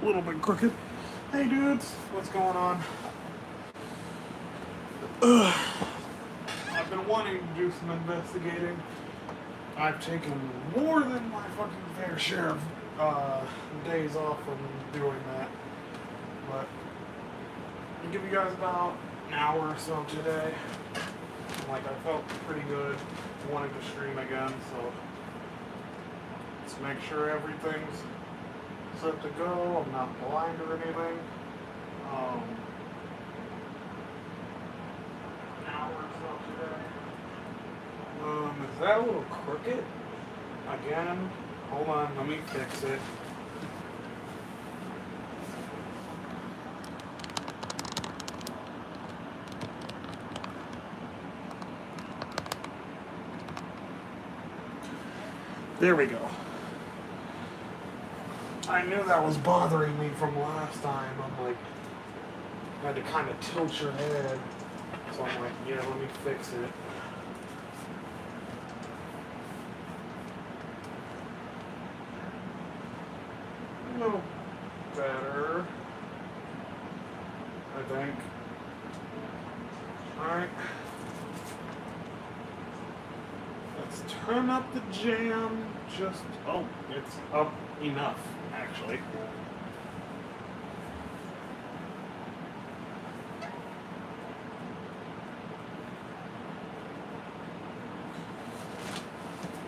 little bit crooked. Hey dudes, what's going on? I've been wanting to do some investigating. I've taken more than my fucking fair share of days off from doing that. But I'll give you guys about an hour or so today. Like, I felt pretty good wanting to stream again, so let's make sure everything's set to go. I'm not blind or anything. An hour or so today. Is that a little crooked? Again? Hold on, let me fix it. There we go. I knew that was bothering me from last time. I'm like, I had to kind of tilt your head. So I'm like, yeah, let me fix it. A little better, I think. Alright. Let's turn up the jam. Just, oh, it's up enough, actually.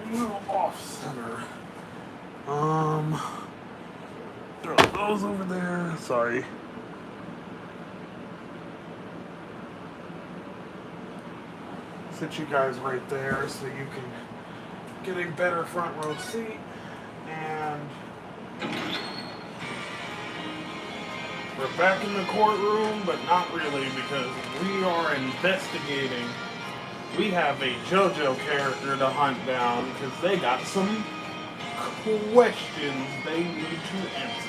A little off center. Throw those over there. Sorry. Sit you guys right there so you can get a better front row seat. And we're back in the courtroom, but not really, because we are investigating. We have a JoJo character to hunt down because they got some questions they need to answer.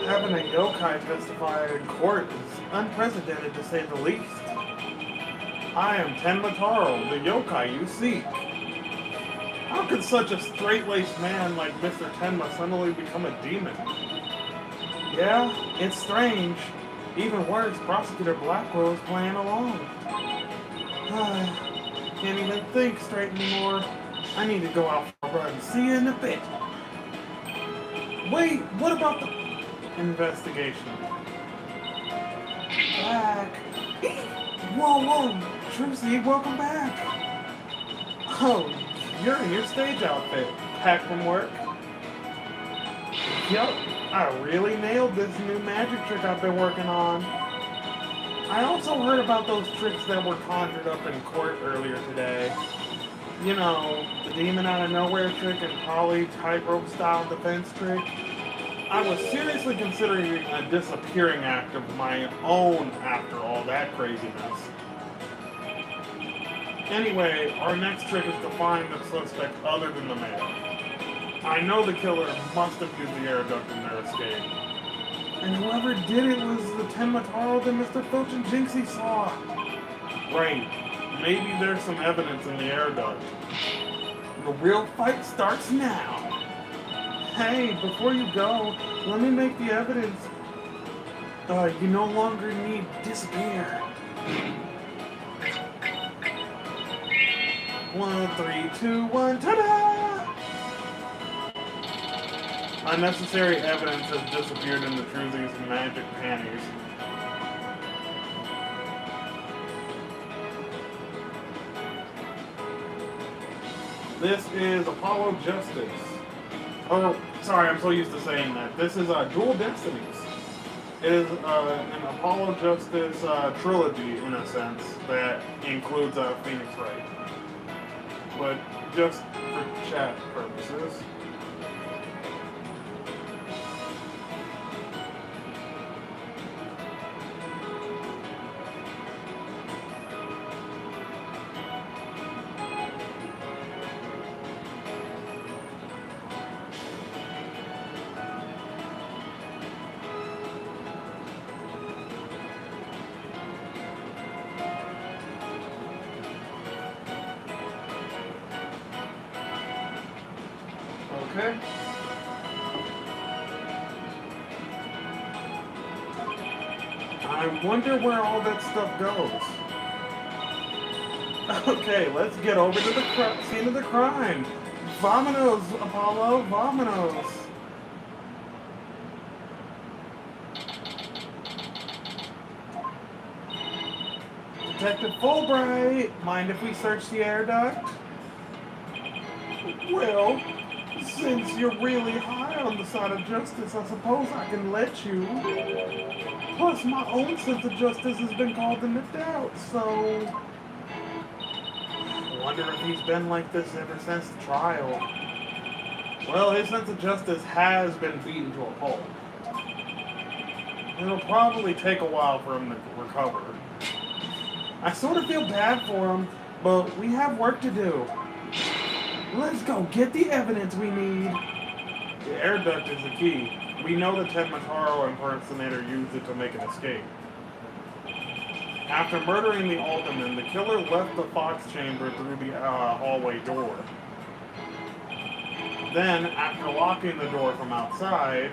Having a yokai testify in court is unprecedented, to say the least. I am Tenma Taro, the yokai you seek. How could such a straight-laced man like Mr. Tenma suddenly become a demon? Yeah, it's strange. Even worse, Prosecutor Blackwell's playing along. Can't even think straight anymore. I need to go out for a run. See you in a bit. Wait, what about the investigation? Back. Whoa, Trucy, welcome back. Oh, you're in your stage outfit. Back from work? Yup, I really nailed this new magic trick I've been working on. I also heard about those tricks that were conjured up in court earlier today. You know, the demon out of nowhere trick and Polly tightrope style defense trick. I was seriously considering a disappearing act of my own after all that craziness. Anyway, our next trick is to find a suspect other than the mayor. I know the killer must have used the air duct in their escape. And whoever did it was the Tenma Taro that Mr. Filch and Jinxie saw. Right. Maybe there's some evidence in the air duct. The real fight starts now. Hey, before you go, let me make the evidence. You no longer need disappear. 1, 3, 2, 1, ta-da! Unnecessary evidence has disappeared in the Truzy's magic panties. This is Apollo Justice. Oh, sorry, I'm so used to saying that. This is Dual Destinies. It is an Apollo Justice trilogy, in a sense, that includes Phoenix Wright. But just for chat purposes. okay? I wonder where all that stuff goes. Okay, let's get over to the scene of the crime. Vamonos, Apollo, vamonos. Detective Fulbright, mind if we search the air duct? Well, since you're really high on the side of justice, I suppose I can let you. Plus, my own sense of justice has been called into doubt, so... I wonder if he's been like this ever since the trial. Well, his sense of justice has been beaten to a pulp. It'll probably take a while for him to recover. I sort of feel bad for him, but we have work to do. Let's go get the evidence we need. The air duct is the key. We know the Ted Mataro impersonator used it to make an escape. After murdering the alderman, the killer left the Fox chamber through the hallway door. Then, after locking the door from outside,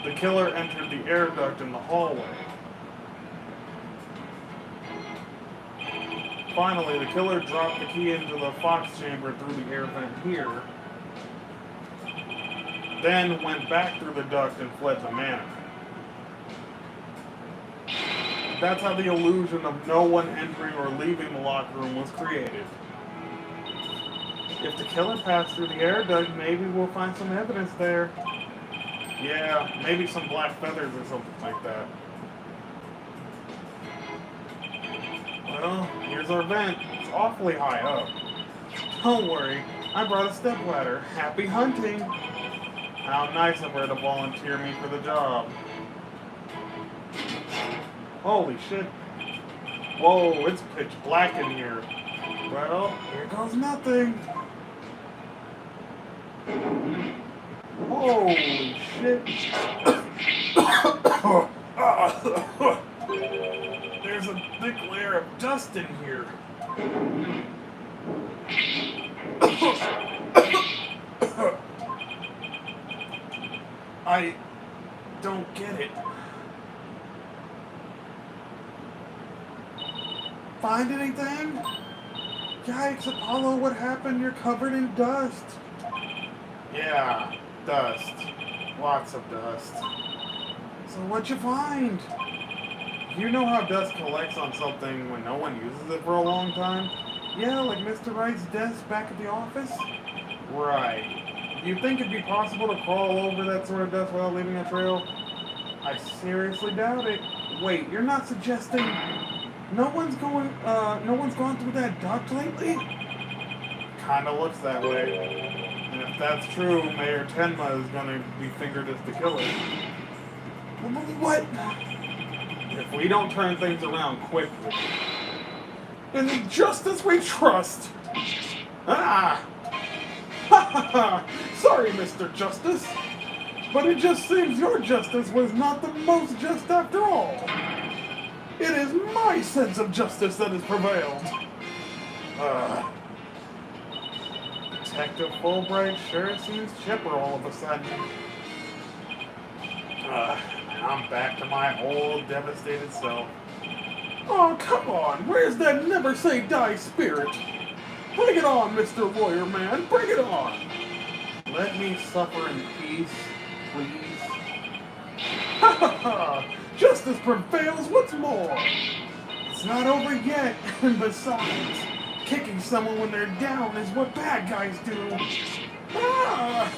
the killer entered the air duct in the hallway. Finally, the killer dropped the key into the Fox chamber through the air vent here, then went back through the duct and fled the manor. That's how the illusion of no one entering or leaving the locker room was created. If the killer passed through the air duct, maybe we'll find some evidence there. Yeah, maybe some black feathers or something like that. Well, here's our vent. It's awfully high up. Don't worry, I brought a stepladder. Happy hunting! How nice of her to volunteer me for the job. Holy shit. Whoa, it's pitch black in here. Well, here goes nothing. Holy shit. There's a thick layer of dust in here. I don't get it. Find anything? Yikes, Apollo, what happened? You're covered in dust. Yeah, dust. Lots of dust. So what'd you find? You know how dust collects on something when no one uses it for a long time? Yeah, like Mr. Wright's desk back at the office? Right. Do you think it'd be possible to crawl over that sort of dust without leaving a trail? I seriously doubt it. Wait, you're not suggesting no one's gone through that duct lately? Kinda looks that way. And if that's true, Mayor Tenma is gonna be fingered as the killer. What? If we don't turn things around quickly. In the justice we trust! Ah! Ha ha ha! Sorry, Mr. Justice. But it just seems your justice was not the most just after all. It is my sense of justice that has prevailed. Detective Fulbright sure seems chipper all of a sudden. I'm back to my old devastated self. Oh, come on. Where's that never say die spirit? Bring it on, Mr. Lawyer Man. Bring it on. Let me suffer in peace, please. Ha ha ha. Justice prevails, what's more? It's not over yet, and besides, kicking someone when they're down is what bad guys do. Ah!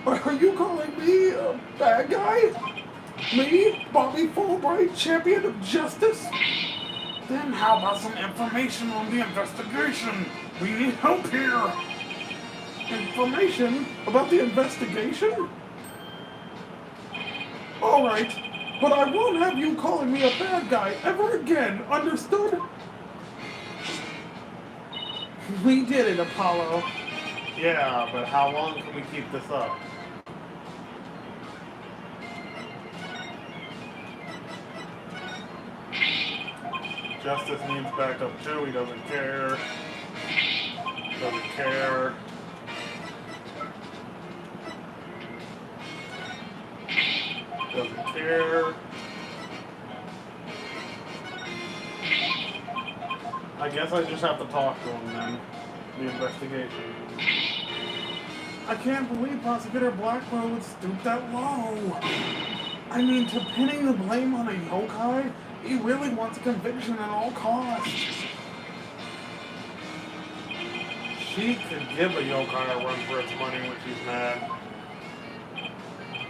Are you calling me a bad guy? Me, Bobby Fulbright, champion of justice? Then how about some information on the investigation? We need help here. Information about the investigation? Alright. But I won't have you calling me a bad guy ever again, understood? We did it, Apollo. Yeah, but how long can we keep this up? Justice needs backup too, he doesn't care. Doesn't care. Doesn't care. I guess I just have to talk to him then. The investigation. I can't believe Prosecutor Blackwell would stoop that low. I mean, to pinning the blame on a yokai, he really wants a conviction at all costs. She could give a yokai a run for its money when she's mad.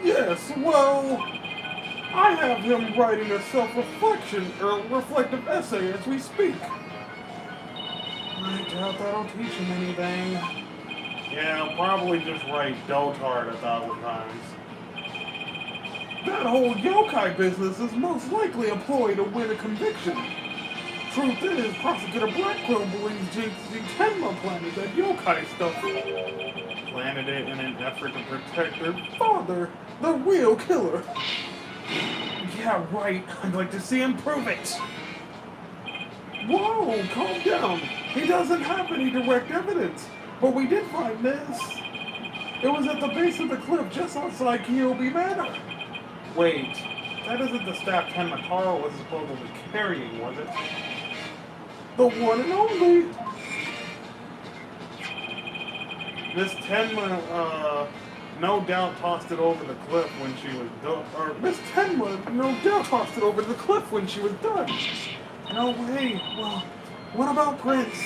Yes, well, I have him writing a self-reflection or reflective essay as we speak. I doubt that'll teach him anything. Yeah, I'll probably just write dotard 1,000 times. That whole yokai business is most likely a ploy to win a conviction. Truth is, Prosecutor Blackwell believes Jinxie Tenma planted that yokai stuff. Planted it in an effort to protect her father, the real killer. Yeah, right. I'd like to see him prove it. Whoa, calm down. He doesn't have any direct evidence, but we did find this. It was at the base of the cliff just outside Kyobi Manor. Wait, that isn't the staff Tenma Taro was supposedly carrying, was it? The one and only. Miss Tenma, no doubt tossed it over the cliff when she was done. Or Miss Tenma, no doubt tossed it over the cliff when she was done. No way. Well, what about Prince?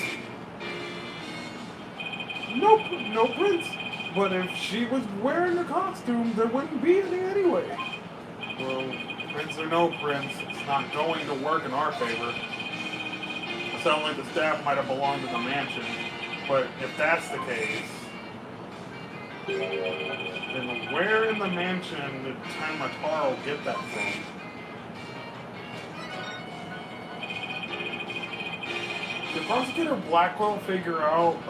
Nope, no Prince. But if she was wearing a costume, there wouldn't be any anyway. Well, Prince or no Prince, it's not going to work in our favor. It sounds like the staff might have belonged to the mansion. But if that's the case, then where in the mansion did Tenma Taro get that from? Did Prosecutor Blackwell figure out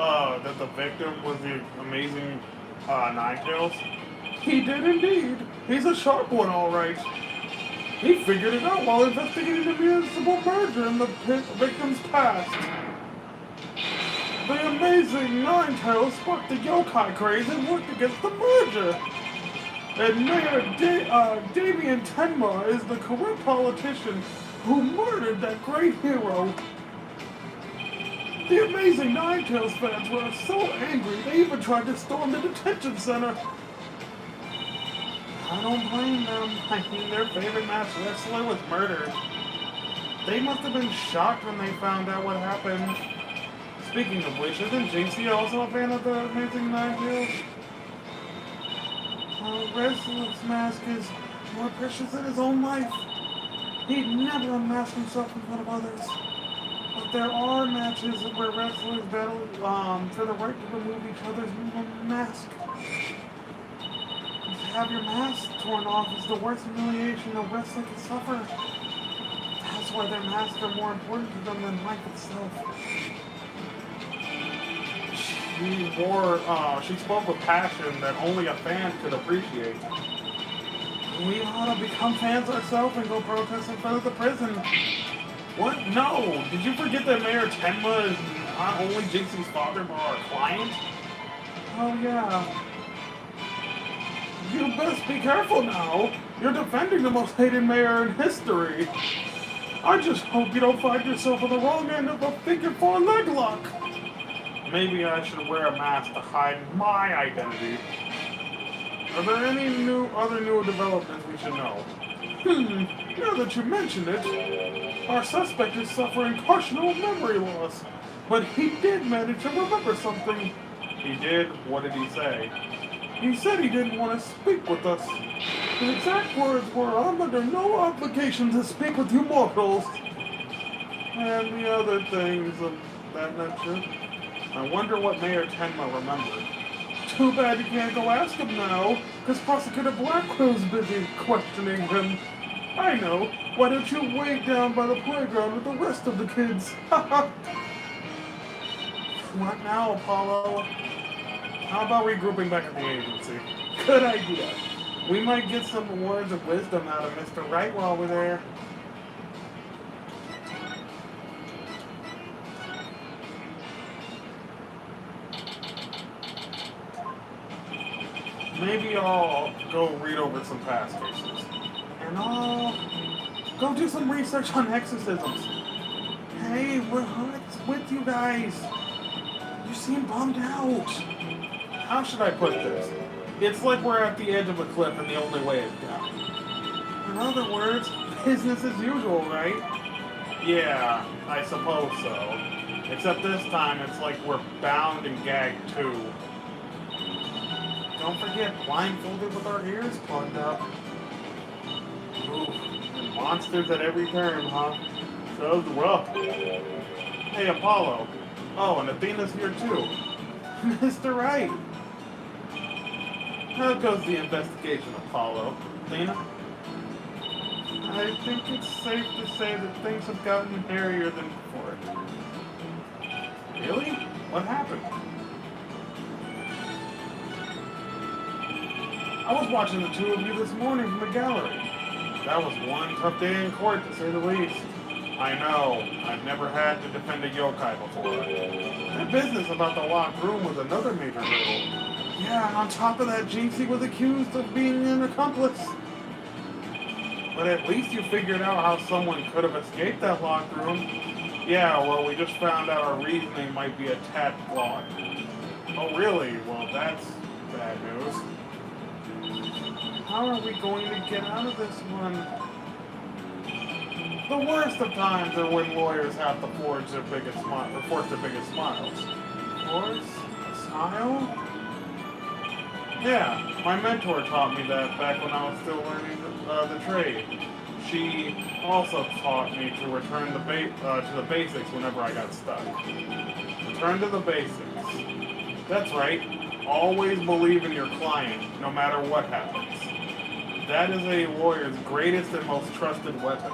that the victim was the amazing Ninetales? He did indeed. He's a sharp one, all right. He figured it out while investigating the municipal merger in the victim's past. The amazing Ninetales sparked the yokai craze and worked against the merger. And Mayor Damien Tenma is the corrupt politician who murdered that great hero. The amazing Ninetales fans were so angry they even tried to storm the detention center. I don't blame them. I mean, their favorite masked wrestler was murdered. They must have been shocked when they found out what happened. Speaking of which, isn't Jinxie also a fan of the amazing Ninetales? A wrestler's mask is more precious than his own life. He'd never unmask himself in front of others. But there are matches where wrestlers battle for the right to remove each other's mask. To have your mask torn off is the worst humiliation a wrestler can suffer. That's why their masks are more important to them than life itself. She spoke with passion that only a fan could appreciate. We ought to become fans ourselves and go protest in front of the prison. What? No! Did you forget that Mayor Tenma is not only Jinxie's father, but our client? Oh, yeah. You best be careful now. You're defending the most hated mayor in history. I just hope you don't find yourself on the wrong end of a figure-4 leg lock. Maybe I should wear a mask to hide my identity. Are there any other new developments we should know? Now that you mention it, our suspect is suffering partial memory loss, but he did manage to remember something. He did? What did he say? He said he didn't want to speak with us. His exact words were, "I'm under no obligation to speak with you mortals." And the other things of that nature. I wonder what Mayor Tenma remembered. Too bad you can't go ask him now, because Prosecutor Blackwell's busy questioning him. I know. Why don't you wait down by the playground with the rest of the kids? What now, Apollo? How about regrouping back at the agency? Good idea. We might get some words of wisdom out of Mr. Wright while we're there. Maybe I'll go read over some past cases. and I'll go do some research on exorcisms. Hey, what's with you guys? You seem bummed out. How should I put this? It's like we're at the edge of a cliff and the only way is down. In other words, business as usual, right? Yeah, I suppose so. Except this time it's like we're bound and gagged too. Don't forget, blindfolded with our ears plugged up. Ooh, and monsters at every turn, huh? Sounds rough. Hey, Apollo. Oh, and Athena's here too. Mr. Wright. How goes the investigation, Apollo? Athena? I think it's safe to say that things have gotten hairier than before. Really? What happened? I was watching the two of you this morning from the gallery. That was one tough day in court, to say the least. I know. I've never had to defend a yokai before. That business about the locked room was another major hurdle. Yeah, and on top of that, Jinxie was accused of being an accomplice. But at least you figured out how someone could have escaped that locked room. Yeah, well, we just found out our reasoning might be a tad flawed. Oh, really? Well, that's bad news. How are we going to get out of this one? The worst of times are when lawyers have to forge their biggest smile, or force their biggest smiles. Force a smile? Yeah, my mentor taught me that back when I was still learning the trade. She also taught me to return to the basics whenever I got stuck. Return to the basics. That's right. Always believe in your client, no matter what happens. That is a lawyer's greatest and most trusted weapon.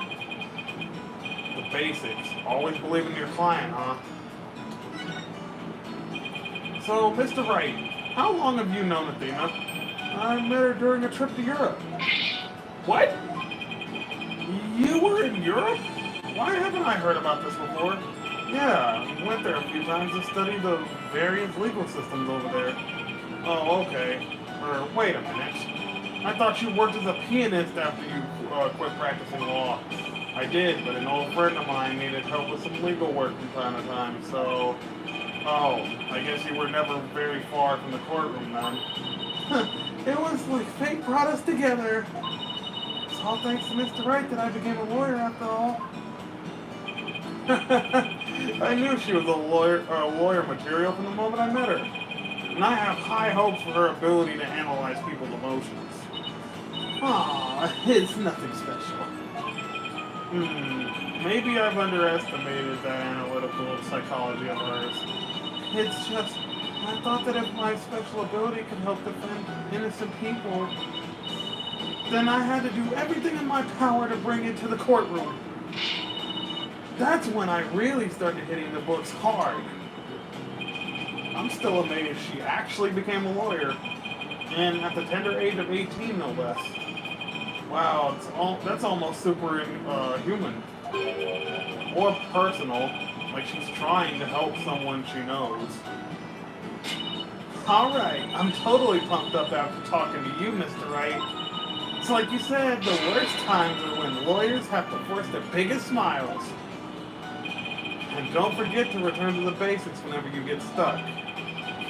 The basics. Always believe in your client, huh? So, Mr. Wright, how long have you known Athena? I met her during a trip to Europe. What? You were in Europe? Why haven't I heard about this before? Yeah, I went there a few times to study the various legal systems over there. Oh, okay. Wait a minute. I thought you worked as a pianist after you quit practicing law. I did, but an old friend of mine needed help with some legal work from time to time, so... Oh, I guess you were never very far from the courtroom then. It was like fate brought us together. It's all thanks to Mr. Wright that I became a lawyer after all. I knew she was a lawyer material from the moment I met her. And I have high hopes for her ability to analyze people's emotions. Aw, it's nothing special. Maybe I've underestimated that analytical psychology of hers. It's just, I thought that if my special ability could help defend innocent people, then I had to do everything in my power to bring it to the courtroom. That's when I really started hitting the books hard. I'm still amazed she actually became a lawyer, and at the tender age of 18, no less. Wow, that's almost superhuman. Or personal, like she's trying to help someone she knows. Alright, I'm totally pumped up after talking to you, Mr. Wright. It's like you said, the worst times are when lawyers have to force their biggest smiles. And don't forget to return to the basics whenever you get stuck.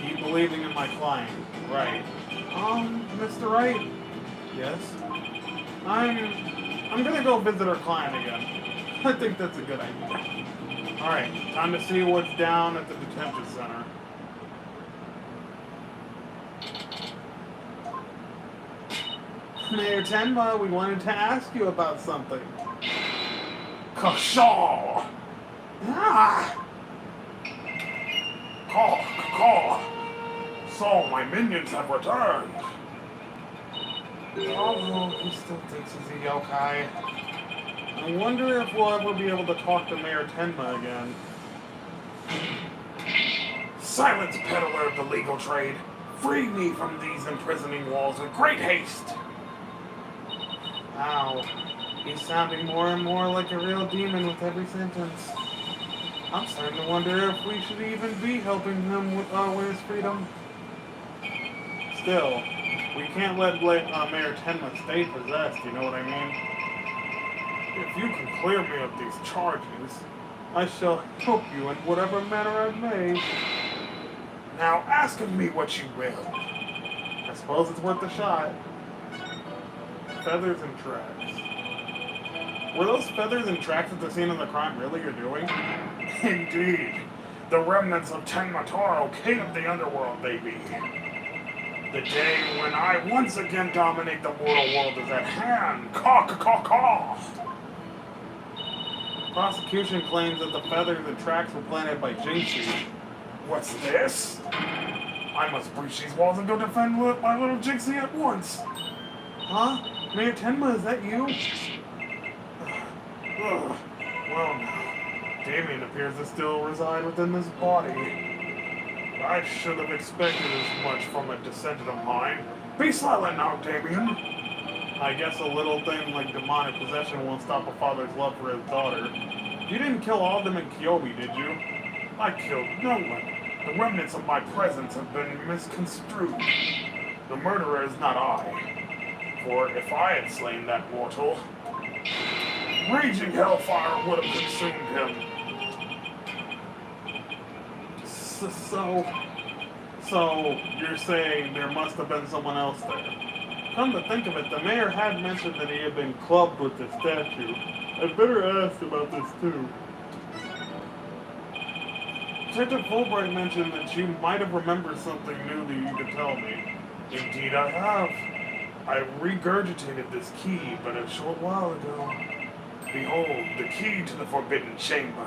Keep believing in my client. Right. Mr. Wright? Yes? I'm gonna go visit our client again. I think that's a good idea. Alright, time to see what's down at the detention center. Mayor Tenma, we wanted to ask you about something. Kashaw! Ah! Caw! So, my minions have returned. Although he still thinks he's a yokai. I wonder if we'll ever be able to talk to Mayor Tenma again. Silence, peddler of the legal trade. Free me from these imprisoning walls with great haste. Wow, he's sounding more and more like a real demon with every sentence. I'm starting to wonder if we should even be helping him win his freedom. Still, We can't let Mayor Tenma stay possessed, you know what I mean? If you can clear me of these charges, I shall help you in whatever manner I may. Now ask of me what you will. I suppose it's worth a shot. Feathers and tracks. Were those feathers and tracks at the scene of the crime really you're doing? Indeed. The remnants of Tenmataro, king of the underworld, they be. The day when I once again dominate the mortal world is at hand. Caw. Prosecution claims that the feathers and tracks were planted by Jinxie. What's this? I must breach these walls and go defend my little Jinxie at once. Huh? Mayor Tenma, is that you? Well now, Damien appears to still reside within this body. I should have expected as much from a descendant of mine. Be silent now, Damien. I guess a little thing like demonic possession won't stop a father's love for his daughter. You didn't kill all of them in Kyobi, did you? I killed no one. The remnants of my presence have been misconstrued. The murderer is not I. For if I had slain that mortal, raging hellfire would have consumed him. So you're saying there must have been someone else there? Come to think of it, the mayor had mentioned that he had been clubbed with the statue. I'd better ask about this too. Detective Fulbright mentioned that you might have remembered something new that you could tell me. Indeed I have. I regurgitated this key but a short while ago. Behold, the key to the forbidden chamber.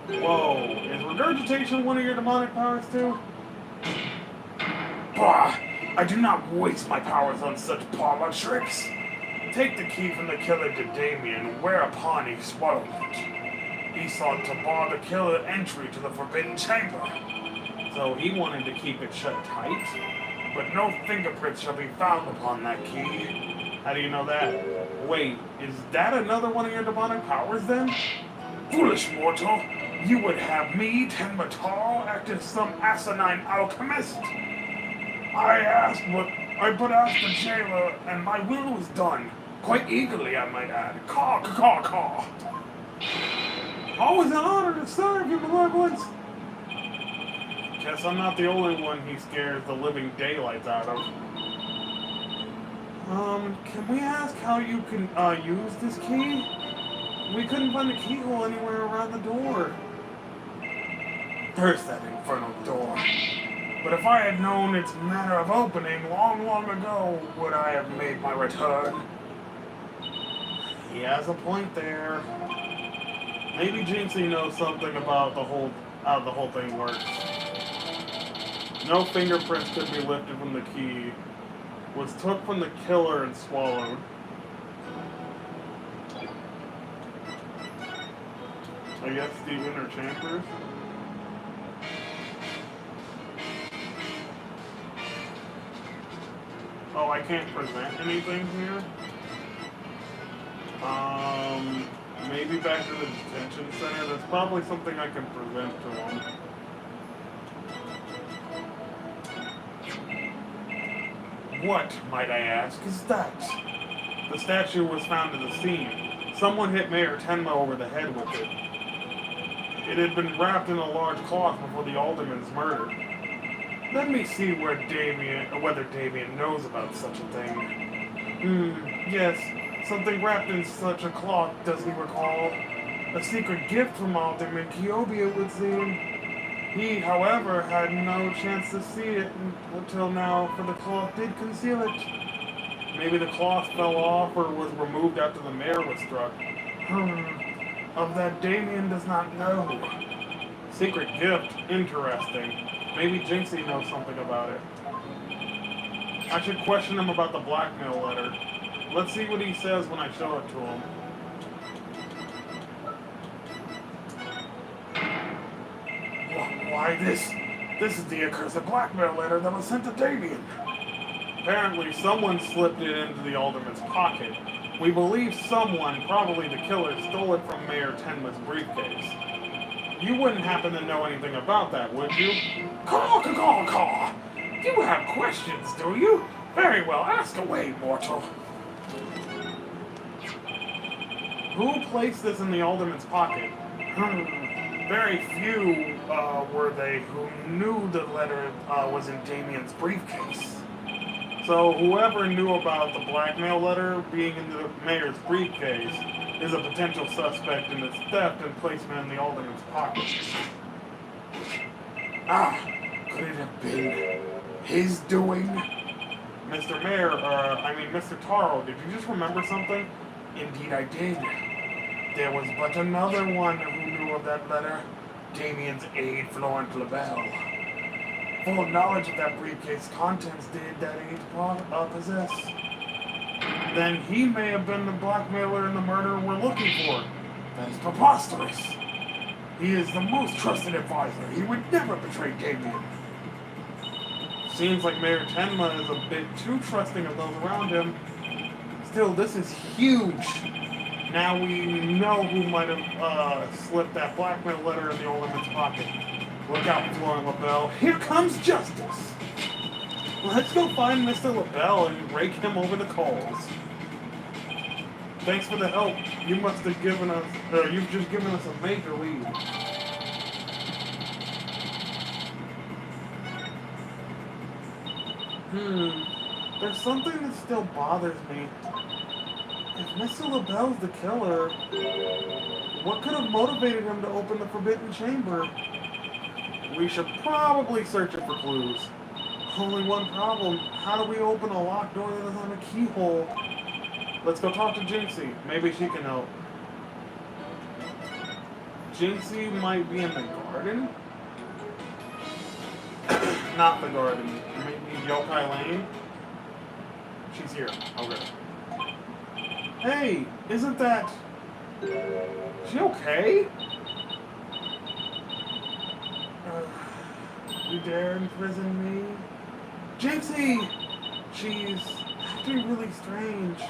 Whoa, is regurgitation one of your demonic powers too? Bah! I do not waste my powers on such parlor tricks. Take the key from the killer to Damien, whereupon he swallowed it. He sought to bar the killer entry to the forbidden chamber. So he wanted to keep it shut tight? But no fingerprints shall be found upon that key. How do you know that? Wait, is that another one of your demonic powers then? Foolish mortal, you would have me, Tenmataro, act as some asinine alchemist? I but asked the jailer, and my will was done. Quite eagerly, I might add. Caw. Always an honor to serve your malevolence. Guess I'm not the only one he scares the living daylights out of. Can we ask how you can, use this key? We couldn't find a keyhole anywhere around the door. Curse that infernal door. But if I had known its manner of opening long ago, would I have made my return? He has a point there. Maybe Jinxie knows something about how the whole thing works. No fingerprints could be lifted from the key. Was took from the killer and swallowed. I guess the inner chambers. Oh, I can't present anything here? Maybe back to the detention center. That's probably something I can present to them. What, might I ask, is that? The statue was found at the scene. Someone hit Mayor Tenma over the head with it. It had been wrapped in a large cloth before the alderman's murder. Let me see whether Damien knows about such a thing. Yes, something wrapped in such a cloth, does he recall? A secret gift from Alderman Kyobi, it would seem. He, however, had no chance to see it until now, for the cloth did conceal it. Maybe the cloth fell off or was removed after the mayor was struck. Of that Damien does not know. Secret gift, interesting. Maybe Jinxie knows something about it. I should question him about the blackmail letter. Let's see what he says when I show it to him. Why, this is the accursed blackmail letter that was sent to Damien. Apparently, someone slipped it into the alderman's pocket. We believe someone, probably the killer, stole it from Mayor Tenma's briefcase. You wouldn't happen to know anything about that, would you? Caw. You have questions, do you? Very well, ask away, mortal. Who placed this in the alderman's pocket? Very few were they who knew the letter was in Damien's briefcase. So whoever knew about the blackmail letter being in the mayor's briefcase is a potential suspect in its theft and placement in the alderman's pocket. Could it have been his doing? Mr. Mayor, Mr. Taro, did you just remember something? Indeed I did. There was but another one who knew of that letter, Damien's aide, Florent LaBelle. Full knowledge of that briefcase contents did that aide possess. Then he may have been the blackmailer and the murderer we're looking for. That is preposterous. He is the most trusted advisor. He would never betray Damien. Seems like Mayor Tenma is a bit too trusting of those around him. Still, this is huge. Now we know who might have slipped that blackmail letter in the old woman's pocket. Look out, Florent LaBelle. Here comes justice. Let's go find Mr. LaBelle and rake him over the coals. Thanks for the help. You must have given us, you've just given us a major lead. There's something that still bothers me. If Mr. LaBelle's the killer, what could have motivated him to open the Forbidden Chamber? We should probably search it for clues. Only one problem. How do we open a locked door that is on a keyhole? Let's go talk to Jinxie. Maybe she can help. Jinxie might be in the garden? Not the garden. Maybe Yokai Lane? She's here. Okay. Hey, isn't that... Is she okay? You dare imprison me? Jinxie! She's acting really strange.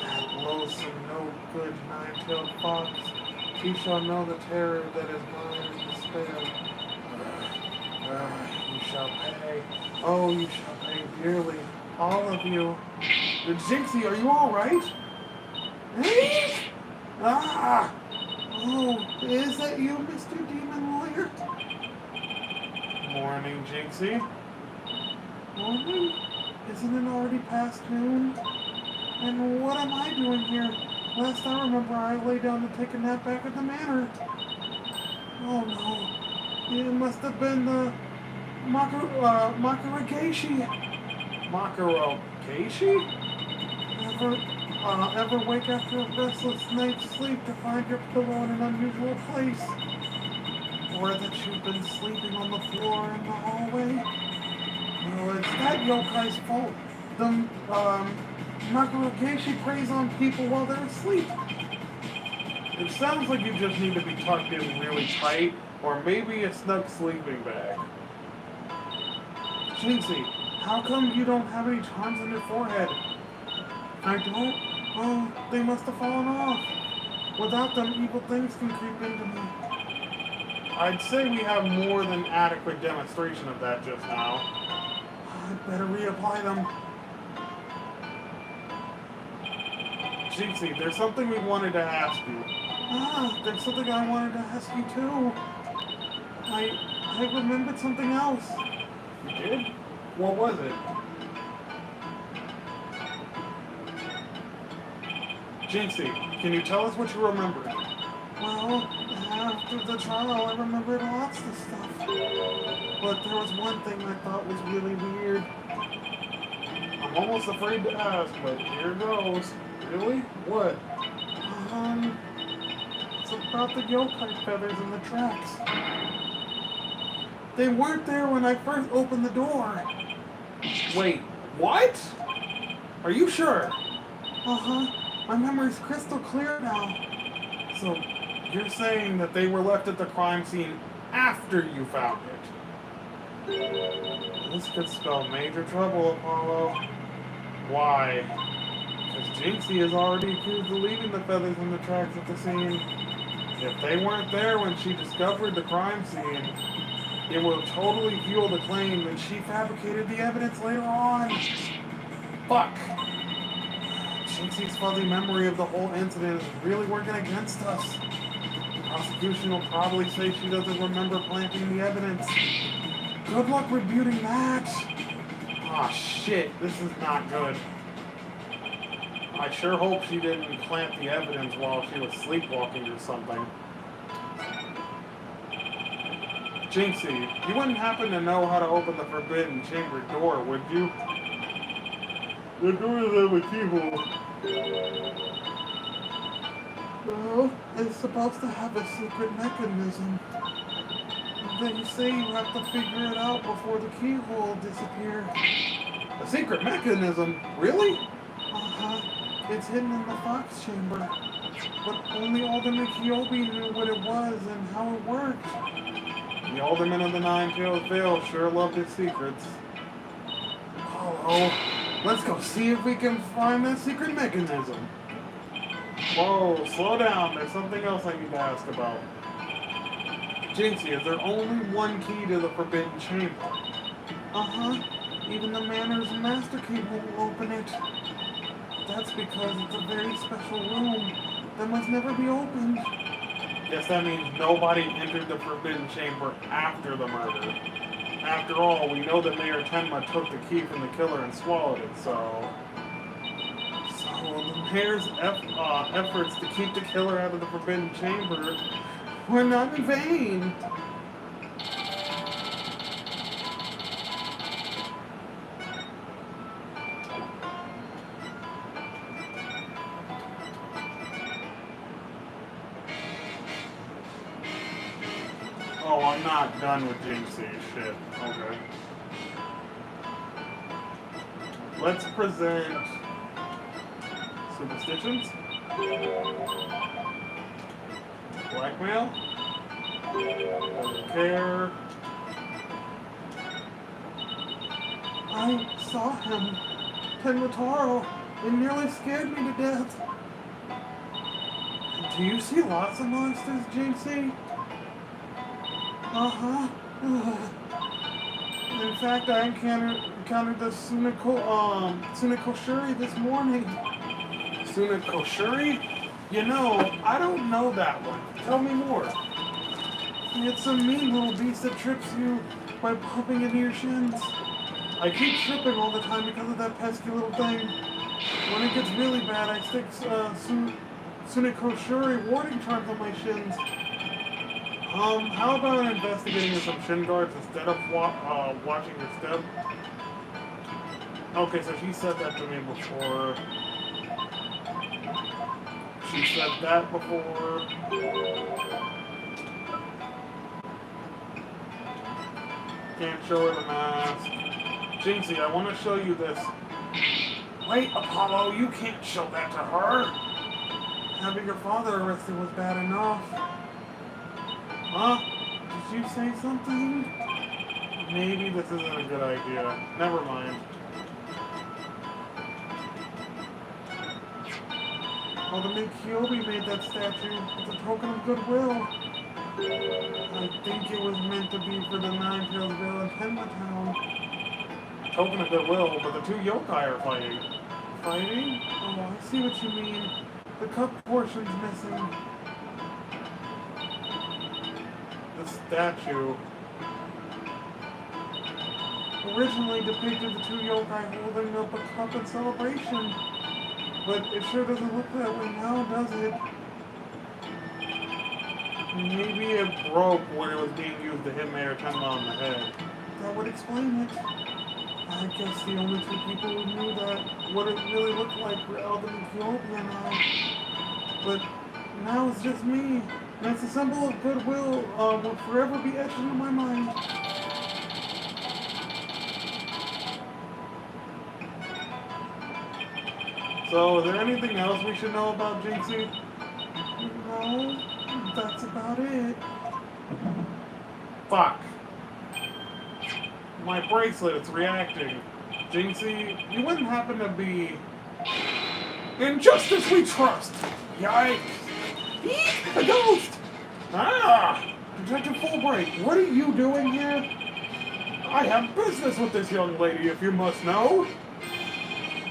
That loathsome, no-good, nine-tailed fox. He shall know the terror that is mine in despair. You shall pay. Oh, you shall pay dearly. All of you. Jinxie, are you alright? Hey! Ah! Oh, is that you, Mr. Demon Lawyer? Morning, Jinxie. Morning? Isn't it already past noon? And what am I doing here? Last I remember, I lay down to take a nap back at the manor. Oh no. It must have been the Makarageishi. Makarageishi? Ever wake after a restless night's sleep to find your pillow in an unusual place? Or that you've been sleeping on the floor in the hallway? Well, it's that yokai's fault. The Makarageishi preys on people while they're asleep. It sounds like you just need to be tucked in really tight, or maybe a snug sleeping bag. Jinxie, how come you don't have any charms on your forehead? I don't? Oh, they must have fallen off. Without them, evil things can creep into me. I'd say we have more than adequate demonstration of that just now. I'd better reapply them. Jinxie, there's something we wanted to ask you. There's something I wanted to ask you too. I remembered something else. You did? What was it? Jinxie, can you tell us what you remembered? Well, after the trial, I remembered lots of stuff. But there was one thing I thought was really weird. I'm almost afraid to ask, but here goes. Really? What? It's about the yokai feathers in the tracks. They weren't there when I first opened the door. Wait, what? Are you sure? My memory's crystal clear now. So, you're saying that they were left at the crime scene after you found it? This could spell major trouble, Apollo. Why? Because Jinxie is already accused of leaving the feathers in the tracks at the scene. If they weren't there when she discovered the crime scene, It will totally fuel the claim that she fabricated the evidence later on. Fuck. Jinxie's fuzzy memory of the whole incident is really working against us. The prosecution will probably say she doesn't remember planting the evidence. Good luck rebuting that. Aw, shit. This is not good. I sure hope she didn't plant the evidence while she was sleepwalking or something. Jinxie, you wouldn't happen to know how to open the forbidden chamber door, would you? The door is have a keyhole. Well, it's supposed to have a secret mechanism. They say you have to figure it out before the keyhole disappears. A secret mechanism? Really? Uh-huh. It's hidden in the fox chamber. But only Alderman Kyobi knew what it was and how it worked. The Alderman of the Nine-Tailed Vale sure loved his secrets. Oh, let's go see if we can find that secret mechanism. Whoa, slow down. There's something else I need to ask about. Jinxie, is there only one key to the forbidden chamber? Uh-huh. Even the Manor's master key won't open it. That's because it's a very special room that must never be opened. Guess that means nobody entered the forbidden chamber after the murder. After all, we know that Mayor Tenma took the key from the killer and swallowed it, so the mayor's efforts to keep the killer out of the forbidden chamber were not in vain. Oh, I'm not done with Jinxie. Shit. Okay. Let's present superstitions. Blackmail. Doesn't care. I saw him, Tenmataro. It nearly scared me to death. Do you see lots of monsters, Jinxie? Uh-huh. In fact, I encountered the Sunakoshuri this morning. Sunakoshuri? You know, I don't know that one. Tell me more. It's a mean little beast that trips you by popping into your shins. I keep tripping all the time because of that pesky little thing. When it gets really bad, I stick Sunakoshuri warding charms on my shins. How about investigating with some shin guards instead of watching your step? Okay, so she said that to me before. She said that before. Can't show her the mask. Jinxie, I want to show you this. Wait, Apollo, you can't show that to her. Having your father arrested was bad enough. Huh? Did you say something? Maybe this isn't a good idea. Never mind. Alderman Kyobi made that statue as a token of goodwill. I think it was meant to be for the Nine-Tailed Vale and Tenma Town. Token of goodwill, but the two yokai are fighting. Fighting? Oh, I see what you mean. The cup portion's missing. The statue originally depicted the two yokai holding up a cup in celebration, but it sure doesn't look that way now, does it? Maybe it broke when it was being used to hit Mayor Tenma on the head. That would explain it. I guess the only two people who knew that what it really looked like were Alderman Kyobi and I. But now it's just me. And it's a symbol of goodwill will forever be etched into my mind. So, is there anything else we should know about Jinxie? No, that's about it. Fuck. My bracelet, it's reacting. Jinxie, you wouldn't happen to be... In justice we trust! Yikes! Eek! A ghost! Ah! Detective Fulbright, what are you doing here? I have business with this young lady, if you must know.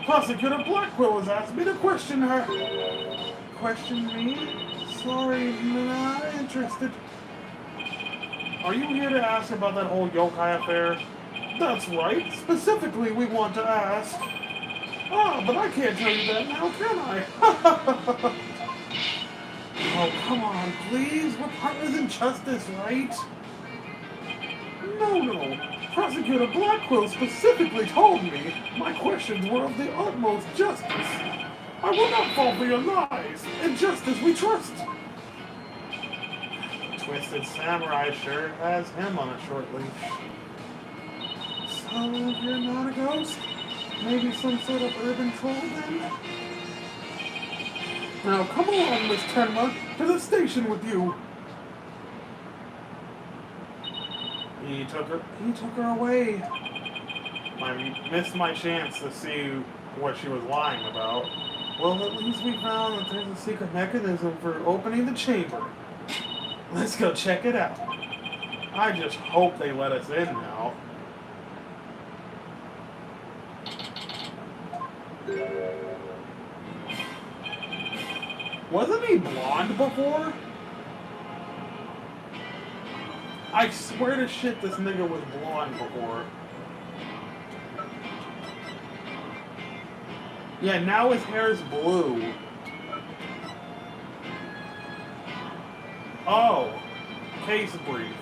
Prosecutor Blackwell has asked me to question her. Question me? Sorry, not interested. Are you here to ask about that whole yokai affair? That's right. Specifically, we want to ask. Ah, but I can't tell you that now, can I? Oh, come on, please. We're partners in justice, right? No. Prosecutor Blackwell specifically told me my questions were of the utmost justice. I will not fall for your lies. In justice we trust. The Twisted Samurai sure has him on a short leash. So, you're not a ghost? Maybe some sort of urban troll then? Now come along, Miss Tenma, to the station with you. He took her away. I missed my chance to see what she was lying about. Well, at least we found that there's a secret mechanism for opening the chamber. Let's go check it out. I just hope they let us in now. Wasn't he blonde before? I swear to shit this nigga was blonde before. Yeah, now his hair is blue. Oh. Case brief.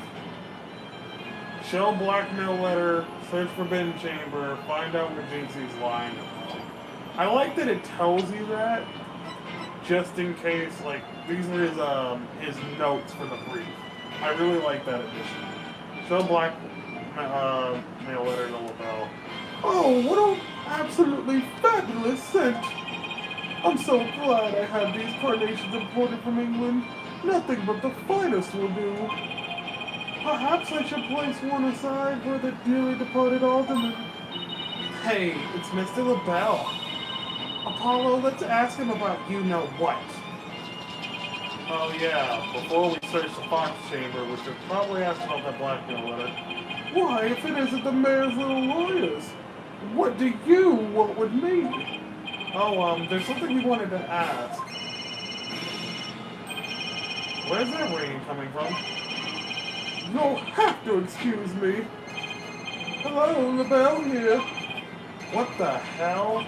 Shell blackmail letter, search forbidden chamber, find out what Jinxie's lying about. I like that it tells you that, just in case, like, these are his notes for the brief. I really like that addition. Shell blackmail letter to LaBelle. Oh, what an absolutely fabulous scent! I'm so glad I had these carnations imported from England. Nothing but the finest will do. Perhaps I should place one aside for the dearly departed alderman. Hey, it's Mr. LaBelle. Apollo, let's ask him about you-know-what. Oh yeah, before we search the Fox chamber, we should probably ask about that blackmail letter. Why, if it isn't the mayor's little lawyers? What do you want with me? Oh, there's something we wanted to ask. Where's that ringing coming from? You'll have to excuse me. Hello, LaBelle here. What the hell?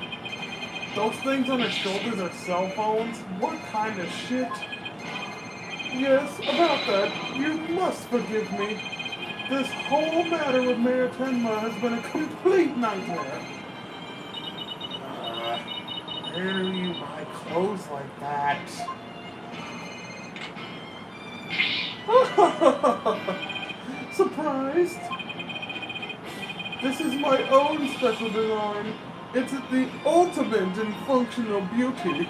Those things on his shoulders are cell phones? What kind of shit? Yes, about that, you must forgive me. This whole matter with Mayor Tenma has been a complete nightmare. Where do you buy clothes like that? Surprised? This is my own special design. It's the ultimate in functional beauty.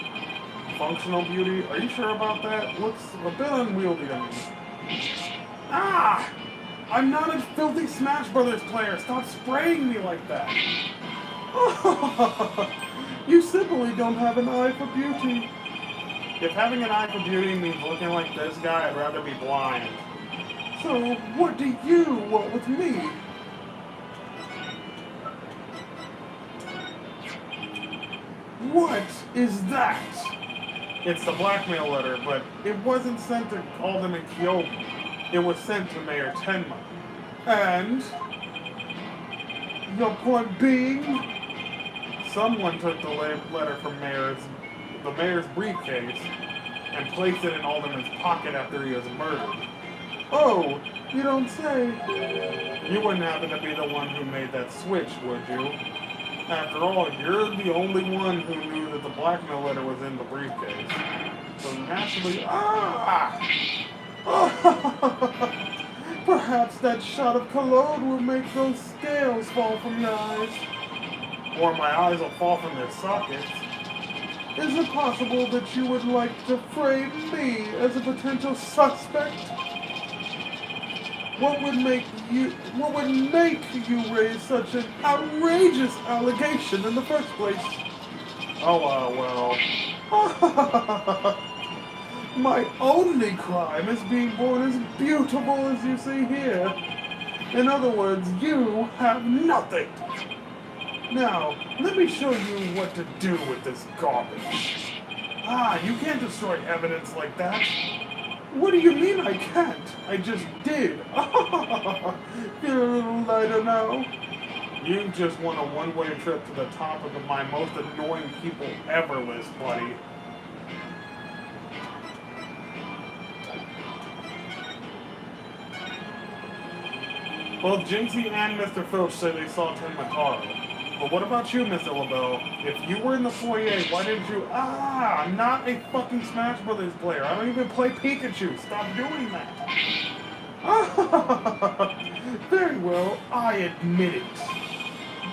Functional beauty? Are you sure about that? Looks a bit unwieldy to me. Ah! I'm not a filthy Smash Brothers player. Stop spraying me like that. You simply don't have an eye for beauty. If having an eye for beauty means looking like this guy, I'd rather be blind. So, what do you want with me? What is that? It's the blackmail letter, but it wasn't sent to Alderman Kyobi. It was sent to Mayor Tenma. And your point being, someone took the letter from the mayor's briefcase and placed it in Alderman's pocket after he was murdered. Oh, you don't say. You wouldn't happen to be the one who made that switch, would you? After all, you're the only one who knew that the blackmail letter was in the briefcase. So naturally, perhaps that shot of cologne will make those scales fall from your eyes. Or my eyes will fall from their sockets. Is it possible that you would like to frame me as a potential suspect? What would make you raise such an outrageous allegation in the first place? Oh, well. My only crime is being born as beautiful as you see here. In other words, you have nothing. Now, let me show you what to do with this garbage. Ah, you can't destroy evidence like that. What do you mean I can't? I just did. Feel a little lighter now. You just won a one-way trip to the top of my most annoying people ever list, buddy. Both Jinxie and Mr. Filch say they saw Ten Mataro. But what about you, Miss LaBelle? If you were in the foyer, why didn't you... Ah, I'm not a fucking Smash Brothers player. I don't even play Pikachu. Stop doing that. Very well, I admit it.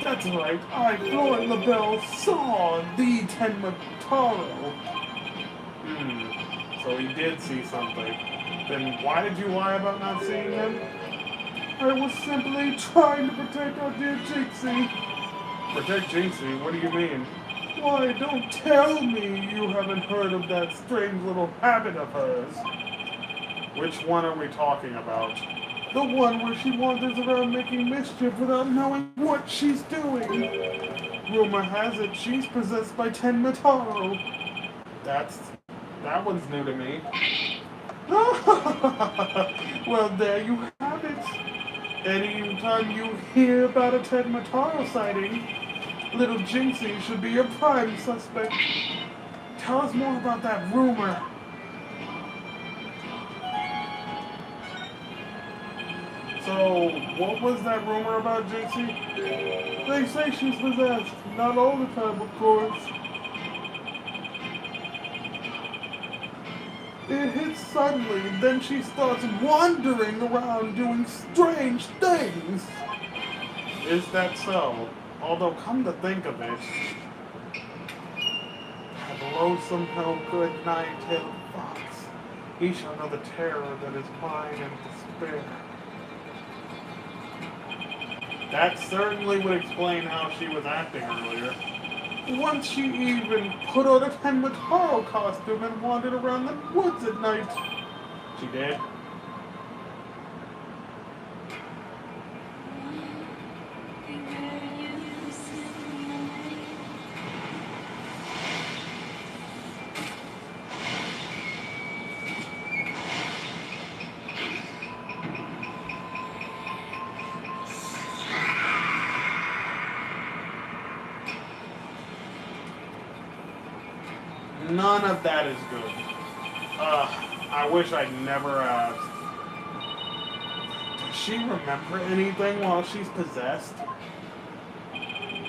That's right, I, Floyd LaBelle, saw the Ten Mataro. So he did see something. Then why did you lie about not seeing him? I was simply trying to protect our dear Jinxie. Protect Jinxie? What do you mean? Why, don't tell me you haven't heard of that strange little habit of hers. Which one are we talking about? The one where she wanders around making mischief without knowing what she's doing. Rumor has it she's possessed by Ten Mataro. That one's new to me. Well, there you have it. Anytime you hear about a Ten Mataro sighting, little Jinxie should be a prime suspect. Tell us more about that rumor. So, what was that rumor about Jinxie? They say she's possessed. Not all the time, of course. It hits suddenly, then she starts wandering around doing strange things. Is that so? Although, come to think of it, that loathsome, no good, nine-tailed fox, he shall know the terror that is mine and despair. That certainly would explain how she was acting earlier. Once she even put on a Ten Mataro costume and wandered around the woods at night. She did? None of that is good. I wish I'd never asked. Does she remember anything while she's possessed?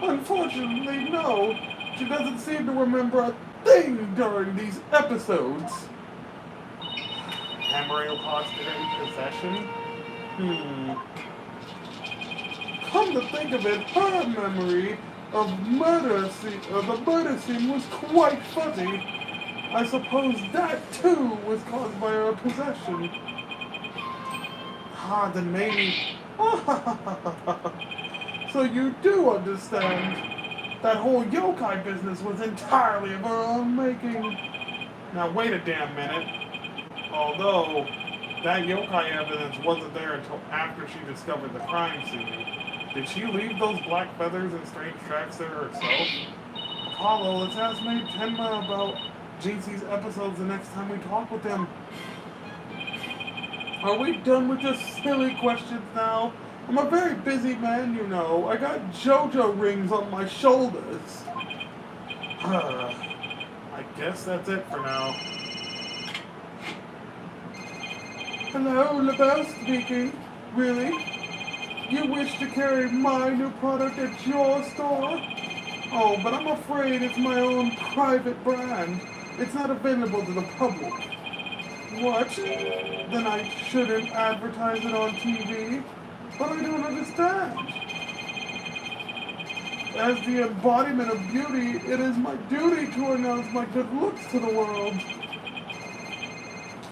Unfortunately, no. She doesn't seem to remember a thing during these episodes. Memory lost during possession? Come to think of it, her memory of the murder scene was quite fuzzy. I suppose that too was caused by her possession. Then maybe... So you do understand. That whole yokai business was entirely of her own making. Now wait a damn minute. Although, that yokai evidence wasn't there until after she discovered the crime scene. Did she leave those black feathers and strange tracks there herself? Apollo, let's ask maybe Tenma about Jinxie's episodes the next time we talk with him. Are we done with just silly questions now? I'm a very busy man, you know. I got JoJo rings on my shoulders. I guess that's it for now. Hello, LaBelle speaking. Really? You wish to carry my new product at your store? Oh, but I'm afraid it's my own private brand. It's not available to the public. What? Then I shouldn't advertise it on TV? But I don't understand. As the embodiment of beauty, it is my duty to announce my good looks to the world.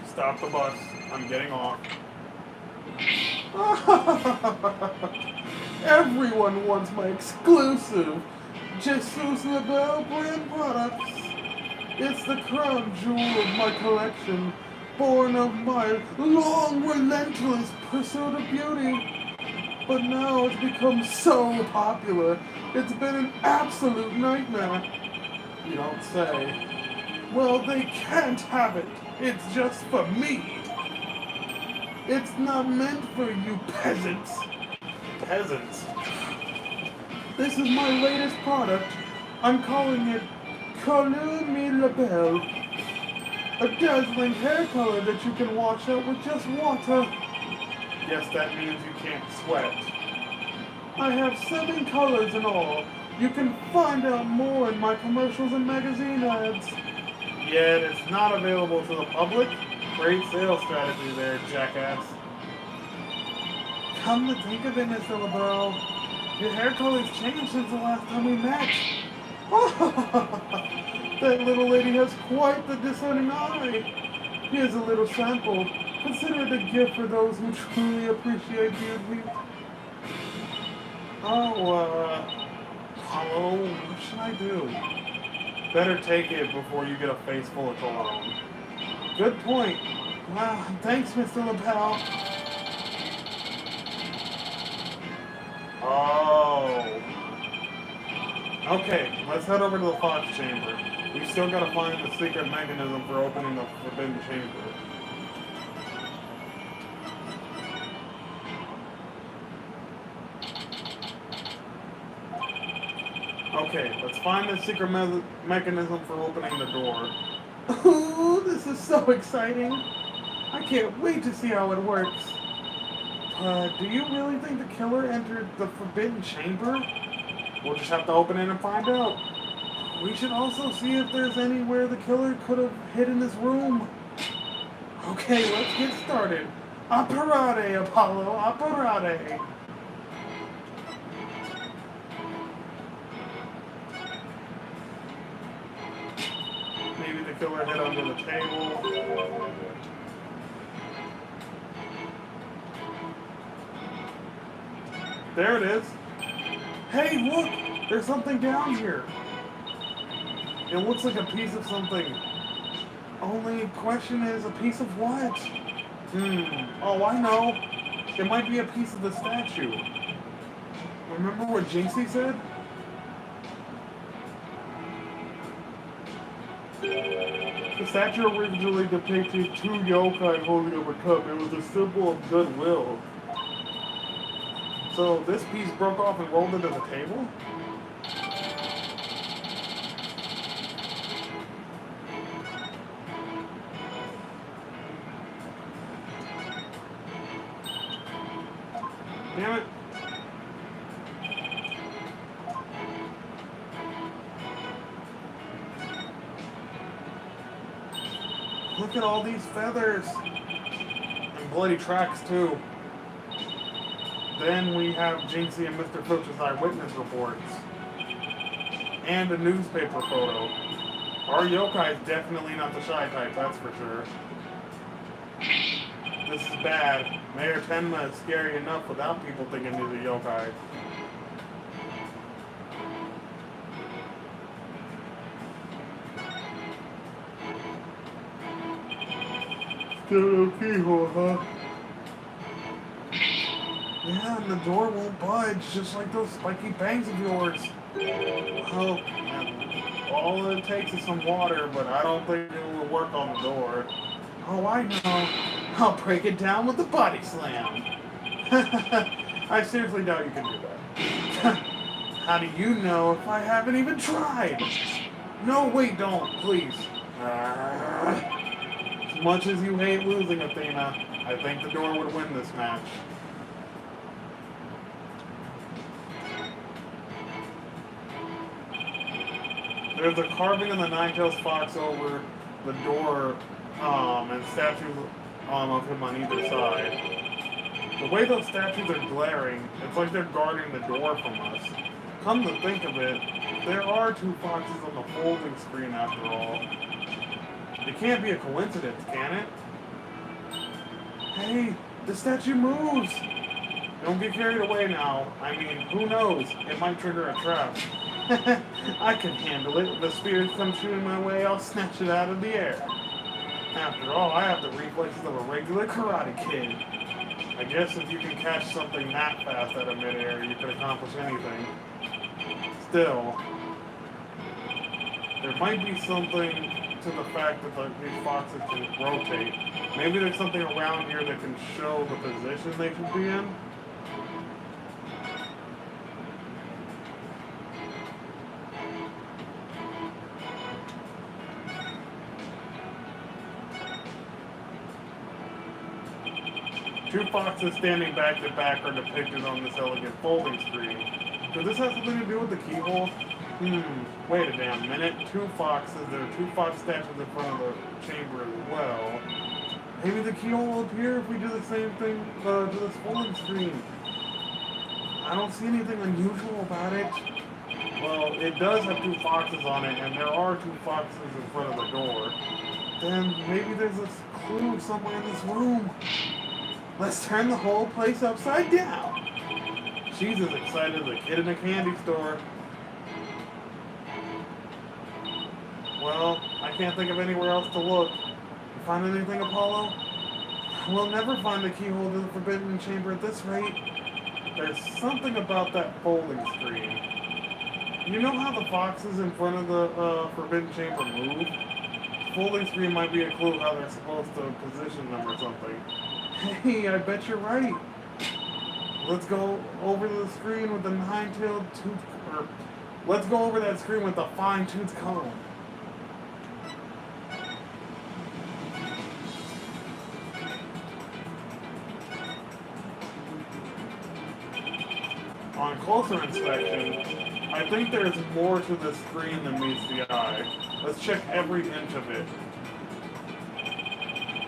Stop the bus. I'm getting off. Everyone wants my exclusive Jesus LaBelle brand products. It's the crown jewel of my collection, born of my long, relentless pursuit of beauty. But now it's become so popular, it's been an absolute nightmare. You don't say. Well, they can't have it. It's just for me. It's not meant for you peasants. Peasants? This is my latest product. I'm calling it Couleur Me La Belle. A dazzling hair color that you can wash out with just water. Guess that means you can't sweat. I have 7 colors in all. You can find out more in my commercials and magazine ads. Yet it's not available to the public? Great sales strategy there, jackass. Come to think of it, Mr. LaBelle, your hair color's changed since the last time we met. That little lady has quite the discerning eye. Here's a little sample. Consider it a gift for those who truly appreciate beauty. Hello, what should I do? Better take it before you get a face full of cologne. Good point. Wow, thanks, Mr. LaBelle. Oh. Okay, let's head over to the Fox Chamber. We've still got to find the secret mechanism for opening the Forbidden Chamber. Okay, let's find the secret mechanism for opening the door. Ooh, this is so exciting. I can't wait to see how it works. Do you really think the killer entered the Forbidden Chamber? We'll just have to open it and find out. We should also see if there's anywhere the killer could have hidden his room. Okay, let's get started. Apparate, Apollo, apparate. Maybe the killer hid under the table. There it is. Hey, look! There's something down here. It looks like a piece of something. Only question is, a piece of what? Oh, I know. It might be a piece of the statue. Remember what Jinxie said? The statue originally depicted 2 yokai holding up a cup. It was a symbol of goodwill. So this piece broke off and rolled into the table? Damn it. Look at all these feathers. And bloody tracks too. Then we have Jinxie and Mr. Filch's eyewitness reports. And a newspaper photo. Our yokai is definitely not the shy type, that's for sure. This is bad. Mayor Tenma is scary enough without people thinking he's a yokai. Still a keyhole, huh? Yeah, and the door won't budge, just like those spiky bangs of yours. Oh, all it takes is some water, but I don't think it will work on the door. Oh, I know. I'll break it down with the body slam. I seriously doubt you can do that. How do you know if I haven't even tried? No, wait, don't, please. As much as you hate losing, Athena, I think the door would win this match. There's a carving of the Nine-Tails Fox over the door, and statues of him on either side. The way those statues are glaring, it's like they're guarding the door from us. Come to think of it, there are 2 foxes on the folding screen after all. It can't be a coincidence, can it? Hey, the statue moves! Don't get carried away now. I mean, who knows? It might trigger a trap. I can handle it. If the spirit comes shooting my way, I'll snatch it out of the air. After all, I have the reflexes of a regular karate kid. I guess if you can catch something that fast out of midair, you can accomplish anything. Still, there might be something to the fact that these foxes can rotate. Maybe there's something around here that can show the position they should be in. Two foxes standing back to back are depicted on this elegant folding screen. Does this have something to do with the keyhole? Wait a damn minute. Two foxes. There are two fox statues in front of the chamber as well. Maybe the keyhole will appear if we do the same thing to this folding screen. I don't see anything unusual about it. Well, it does have two foxes on it, and there are two foxes in front of the door. Then maybe there's a clue somewhere in this room. Let's turn the whole place upside down. She's as excited as a kid in a candy store. Well, I can't think of anywhere else to look. You find anything, Apollo? We'll never find the keyhole to the Forbidden Chamber at this rate. There's something about that folding screen. You know how the foxes in front of the Forbidden Chamber move? The folding screen might be a clue how they're supposed to position them or something. Hey, I bet you're right. Let's go over the screen with the nine-tailed tooth... Or, let's go over that screen with the fine-tooth comb. On closer inspection, I think there's more to this screen than meets the eye. Let's check every inch of it.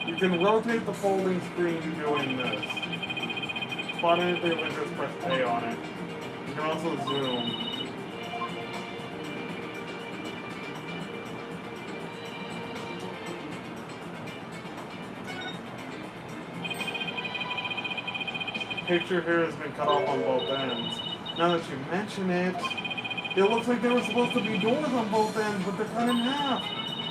You can rotate the folding screen doing this. Spot anything of interest, press A on it. You can also zoom. Picture here has been cut off on both ends. Now that you mention it, it looks like there were supposed to be doors on both ends, but they're cut in half.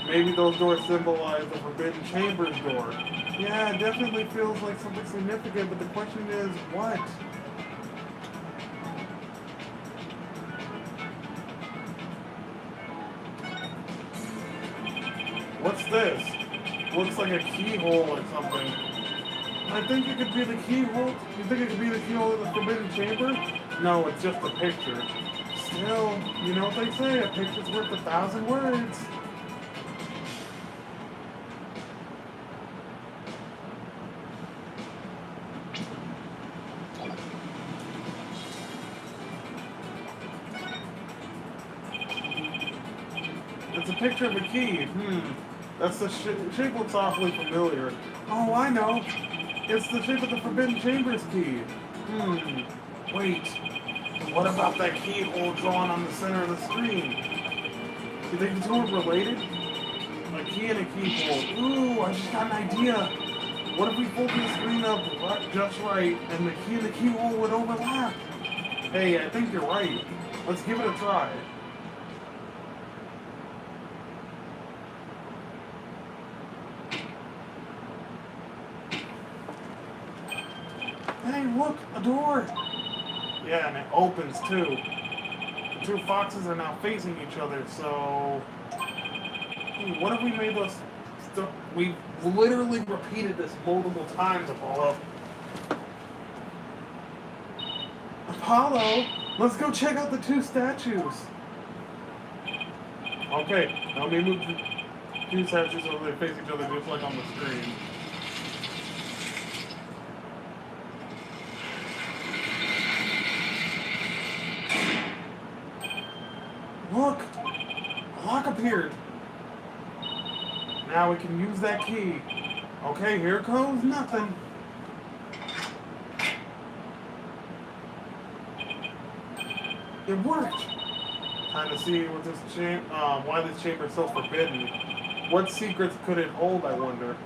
Maybe those doors symbolize the Forbidden Chamber's door. Yeah, it definitely feels like something significant, but the question is, what? What's this? Looks like a keyhole or something. I think it could be the keyhole. You think it could be the keyhole of the Forbidden Chamber? No, it's just a picture. Still, you know what they say, a picture's worth 1,000 words. It's a picture of a key. That's the shape looks awfully familiar. Oh, I know. It's the shape of the Forbidden Chamber's key. Wait. What about that keyhole drawn on the center of the screen? Do you think the two are related? A key and a keyhole. Ooh, I just got an idea. What if we fold the screen up just right and the key and the keyhole would overlap? Hey, I think you're right. Let's give it a try. Hey, look, a door! Yeah, and it opens too. The two foxes are now facing each other, so... what if we made those... We've literally repeated this multiple times, Apollo. Apollo, let's go check out the two statues. Okay, now let me move the two statues so they face each other just like on the screen. Look! A lock appeared! Now we can use that key. Okay, here goes nothing. It worked! Time to see what this why this chamber is so forbidden. What secrets could it hold, I wonder?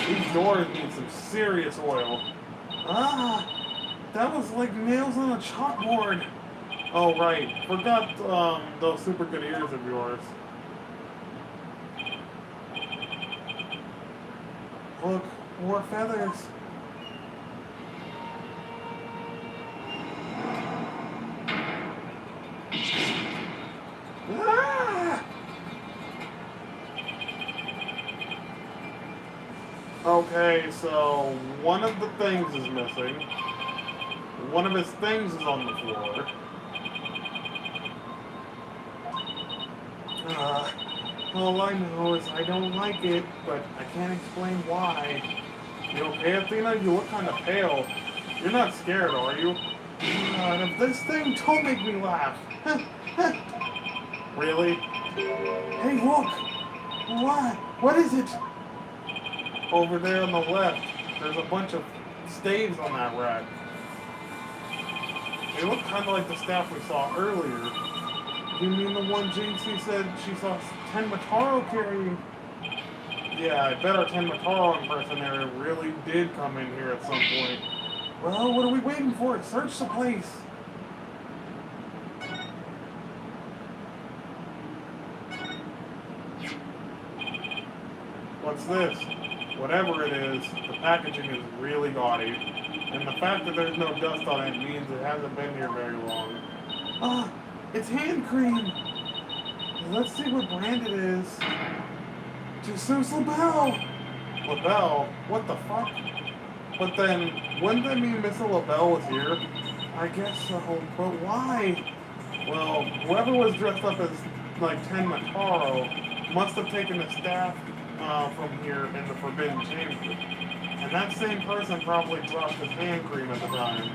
These doors need some serious oil. Ah, that was like nails on a chalkboard. Oh, right. Forgot those super good ears of yours. Look, more feathers. Ah! Okay, so one of the things is missing. One of his things is on the floor. All I know is I don't like it, but I can't explain why. You okay, Athena? You look kind of pale. You're not scared, are you? And if this thing don't make me laugh. Really? Hey, look! What? What is it? Over there on the left, there's a bunch of staves on that rack. They look kind of like the staff we saw earlier. You mean the one Jinxie said she saw Tenmataro carrying? Yeah, I bet our Tenmataro impersonator really did come in here at some point. Well, what are we waiting for? Search the place. What's this? Whatever it is, the packaging is really gaudy. And the fact that there's no dust on it means it hasn't been here very long. Ah, it's hand cream. Let's see what brand it is. Jesus LaBelle! LaBelle? What the fuck? But then, wouldn't that mean Mr. LaBelle was here? I guess so, but why? Well, whoever was dressed up as, like, Tenmataro must have taken the staff from here in the Forbidden Chamber. And that same person probably dropped his hand cream at the time.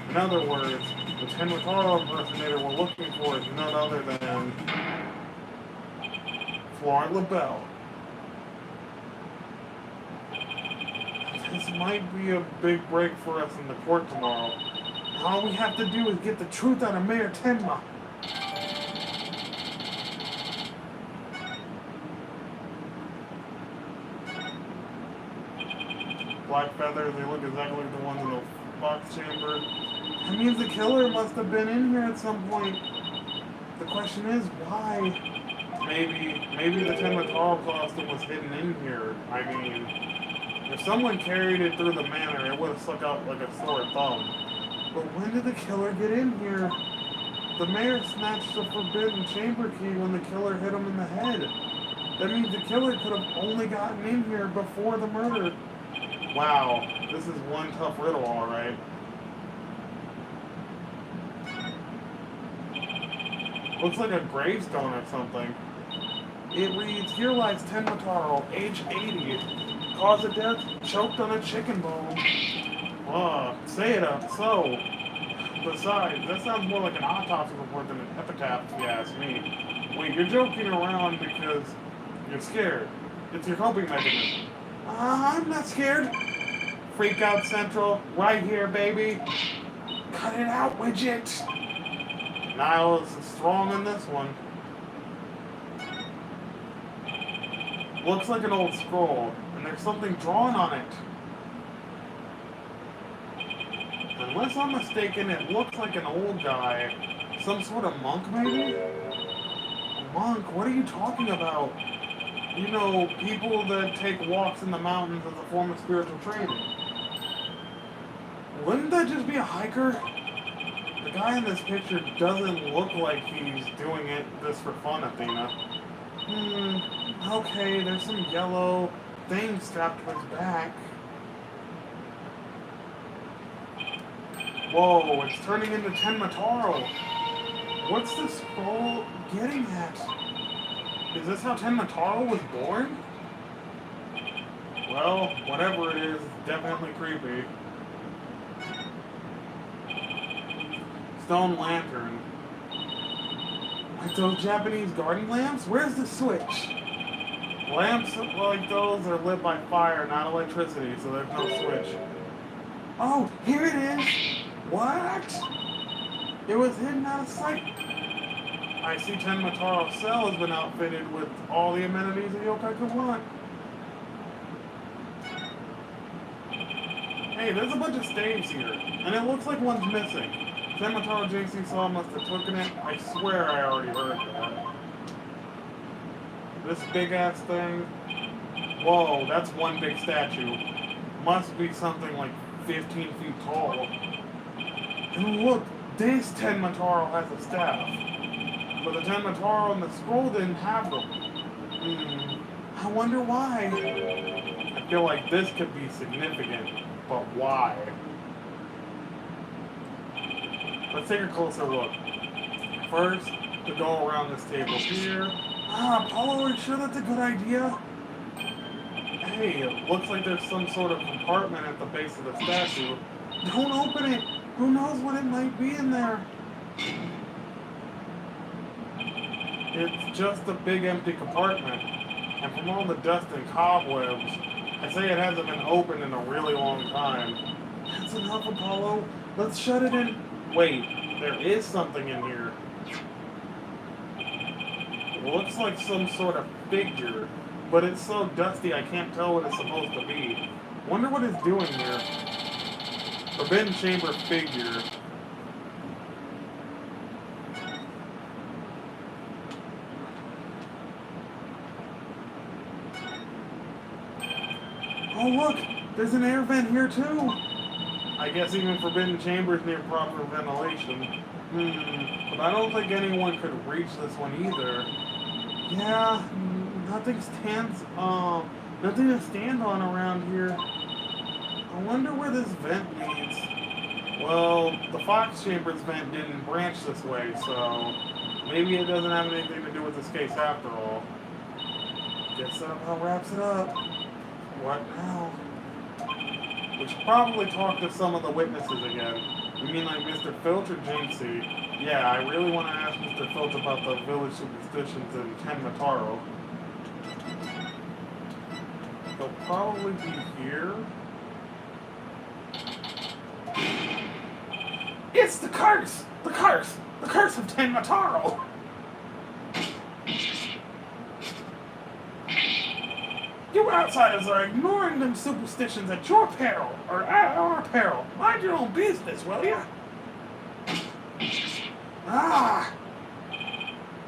In other words, the Tenmataro impersonator we're looking for is none other than Florent LaBelle. This might be a big break for us in the court tomorrow. All we have to do is get the truth out of Mayor Tenma. Black feathers, they look exactly like the ones in the box chamber. That means the killer must have been in here at some point. The question is, why? Maybe the Tenmataro costume was hidden in here. I mean, if someone carried it through the manor, it would have stuck out like a sore thumb. But when did the killer get in here? The mayor snatched the Forbidden Chamber key when the killer hit him in the head. That means the killer could have only gotten in here before the murder. Wow, this is one tough riddle, alright. Looks like a gravestone or something. It reads, "Here lies Tenmataro, age 80. Cause of death, choked on a chicken bone." Say it up, so. Besides, that sounds more like an autopsy report than an epitaph, if you ask me. Wait, you're joking around because you're scared. It's your coping mechanism. I'm not scared. Freak out Central, right here, baby. Cut it out, widget. Denial is strong in this one. Looks like an old scroll, and there's something drawn on it. Unless I'm mistaken, it looks like an old guy. Some sort of monk, maybe? A monk? What are you talking about? You know, people that take walks in the mountains as a form of spiritual training. Wouldn't that just be a hiker? The guy in this picture doesn't look like he's doing this for fun, Athena. Okay, there's some yellow thing strapped to his back. Whoa, it's turning into Tenmataro. What's the scroll getting at? Is this how Tenmataro was born? Well, whatever it is, it's definitely creepy. Stone lantern. Like those Japanese garden lamps? Where's the switch? Lamps like those are lit by fire, not electricity, so there's no switch. Oh, here it is! What? It was hidden out of sight. I see Tenmataro's cell has been outfitted with all the amenities a yokai could want. Hey, there's a bunch of staves here, and it looks like one's missing. Semataro JC Saw must have taken it. I swear I already heard that. This big ass thing. Whoa, that's one big statue. Must be something like 15 feet tall. And look, this Tenmataro has a staff. But the Tenmataro and the scroll didn't have them. I wonder why. I feel like this could be significant, but why? Let's take a closer look. First, to go around this table here. Apollo, are you sure that's a good idea? Hey, it looks like there's some sort of compartment at the base of the statue. Don't open it! Who knows what it might be in there? It's just a big empty compartment. And from all the dust and cobwebs, I say it hasn't been opened in a really long time. That's enough, Apollo. Let's shut it in. Wait, there is something in here. It looks like some sort of figure, but it's so dusty I can't tell what it's supposed to be. Wonder what it's doing here. Forbidden Chamber figure. Oh look, there's an air vent here too. I guess even Forbidden Chambers need proper ventilation. But I don't think anyone could reach this one either. Yeah, nothing to stand on around here. I wonder where this vent leads. Well, the Fox Chambers vent didn't branch this way, so maybe it doesn't have anything to do with this case after all. Guess that about wraps it up. What now? We should probably talk to some of the witnesses again. You mean like Mr. Filch or Jinxie? Yeah, I really want to ask Mr. Filch about the village superstitions in Tenmataro. They'll probably be here. It's the curse! The curse! The curse of Tenmataro! You outsiders are ignoring them superstitions at your peril, or at our peril. Mind your own business, will ya?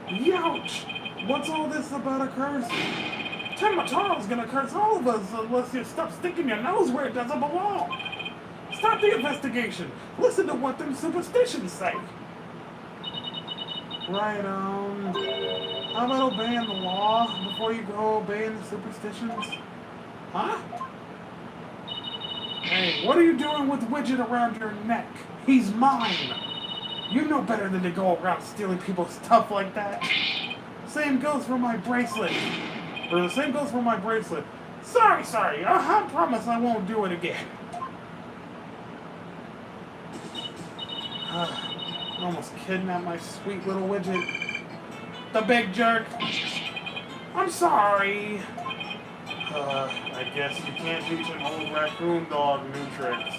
Youch! What's all this about a curse? Tenmataro's gonna curse all of us unless you stop sticking your nose where it doesn't belong. Stop the investigation. Listen to what them superstitions say. Right, how about obeying the law before you go obeying the superstitions? Huh? Hey, what are you doing with Widget around your neck? He's mine! You know better than to go around stealing people's stuff like that. Same goes for my bracelet. Or the same goes for my bracelet. Sorry, I promise I won't do it again. Almost kidnapped my sweet little Widget. The big jerk. I'm sorry. I guess you can't teach an old raccoon dog new tricks.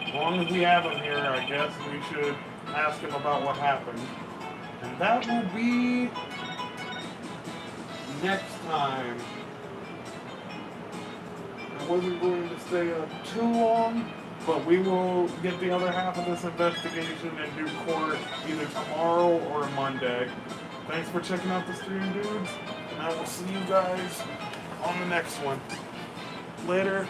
As long as we have him here, I guess we should ask him about what happened. And that will be next time. I wasn't going to stay up too long, but we will get the other half of this investigation in due course either tomorrow or Monday. Thanks for checking out the stream, dudes, and I will see you guys on the next one. Later.